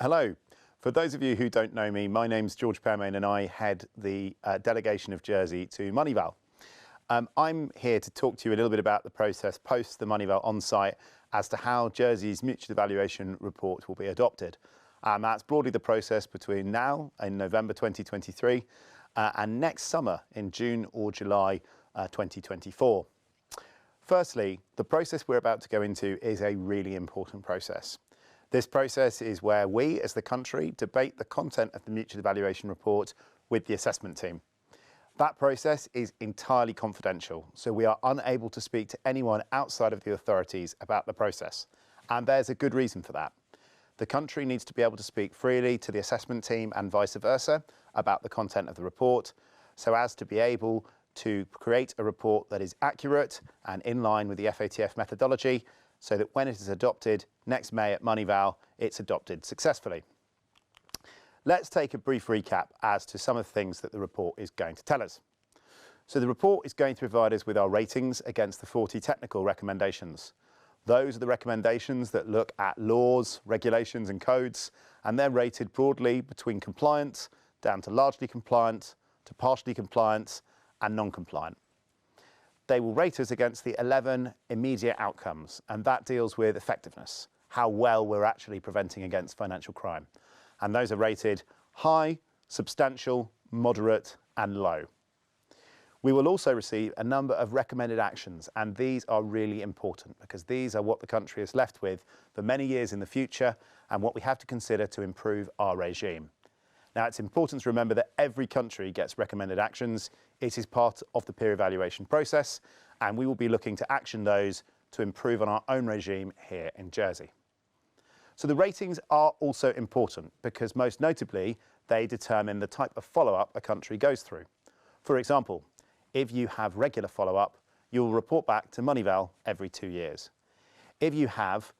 Hello. For those of you who don't know me, my name's George Permain and I head the delegation of Jersey to MONEYVAL. I'm here to talk to you a little bit about the process post the MONEYVAL on-site as to how Jersey's mutual evaluation report will be adopted. That's broadly the process between now and November 2023 and next summer in June or July 2024. Firstly, the process we're about to go into is a really important process. This process is where we, as the country, debate the content of the mutual evaluation report with the assessment team. That process is entirely confidential, so we are unable to speak to anyone outside of the authorities about the process. And there's a good reason for that. The country needs to be able to speak freely to the assessment team and vice versa about the content of the report, so as to be able to create a report that is accurate and in line with the FATF methodology, so that when it is adopted next May at MONEYVAL, it's adopted successfully. Let's take a brief recap as to some of the things that the report is going to tell us. So the report is going to provide us with our ratings against the 40 technical recommendations. Those are the recommendations that look at laws, regulations and codes, and they're rated broadly between compliant, down to largely compliant, to partially compliant and non-compliant. They will rate us against the 11 immediate outcomes, and that deals with effectiveness, how well we're actually preventing against financial crime. And those are rated high, substantial, moderate, and low. We will also receive a number of recommended actions, and these are really important because these are what the country is left with for many years in the future and what we have to consider to improve our regime. Now, it's important to remember that every country gets recommended actions. It is part of the peer evaluation process, and we will be looking to action those to improve on our own regime here in Jersey. So the ratings are also important because most notably, they determine the type of follow-up a country goes through. For example, if you have regular follow-up, you'll report back to MONEYVAL every 2 years. If you have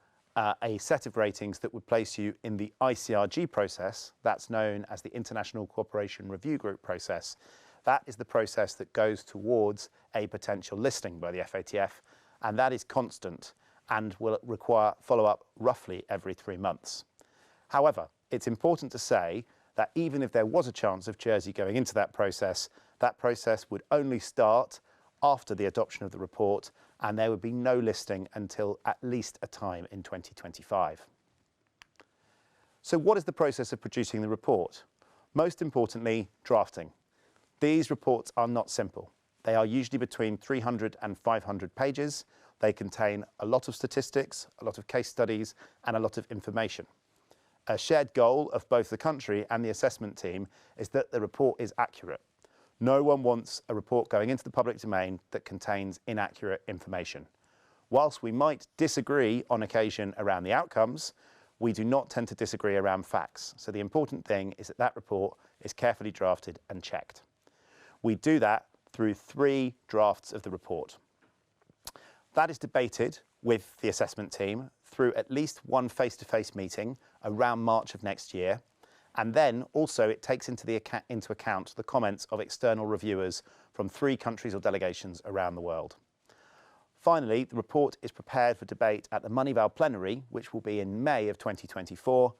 a set of ratings that would place you in the ICRG process, that's known as the International Cooperation Review Group process. That is the process that goes towards a potential listing by the FATF, and that is constant and will require follow-up roughly every 3 months. However, it's important to say that even if there was a chance of Jersey going into that process would only start after the adoption of the report, and there would be no listing until at least a time in 2025. So what is the process of producing the report? Most importantly, drafting. These reports are not simple. They are usually between 300 and 500 pages. They contain a lot of statistics, a lot of case studies, and a lot of information. A shared goal of both the country and the assessment team is that the report is accurate. No one wants a report going into the public domain that contains inaccurate information. Whilst we might disagree on occasion around the outcomes, we do not tend to disagree around facts. So the important thing is that that report is carefully drafted and checked. We do that through 3 drafts of the report. That is debated with the assessment team through at least one face-to-face meeting around March of next year. And then also it takes into account the comments of external reviewers from 3 countries or delegations around the world. Finally, the report is prepared for debate at the MONEYVAL plenary, which will be in May of 2024.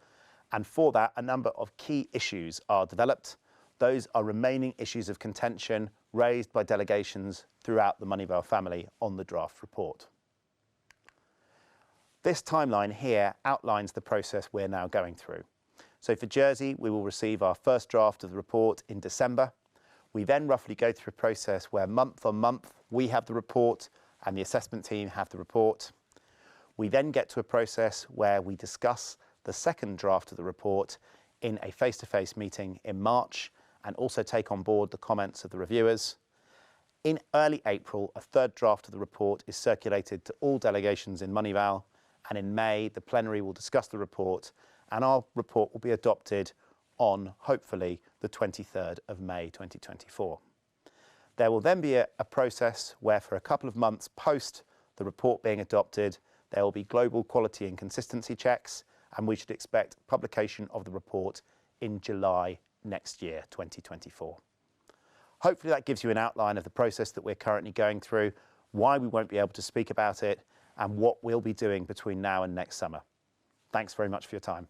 And for that, a number of key issues are developed. Those are remaining issues of contention raised by delegations throughout the MONEYVAL family on the draft report. This timeline here outlines the process we're now going through. So for Jersey, we will receive our first draft of the report in December. We then roughly go through a process where month on month, we have the report and the assessment team have the report. We then get to a process where we discuss the second draft of the report in a face-to-face meeting in March and also take on board the comments of the reviewers. In early April, a third draft of the report is circulated to all delegations in MONEYVAL, and in May, the plenary will discuss the report and our report will be adopted on, hopefully, the 23rd of May 2024. There will then be a process where for a couple of months post the report being adopted, there will be global quality and consistency checks, and we should expect publication of the report in July next year, 2024. Hopefully that gives you an outline of the process that we're currently going through, why we won't be able to speak about it, and what we'll be doing between now and next summer. Thanks very much for your time.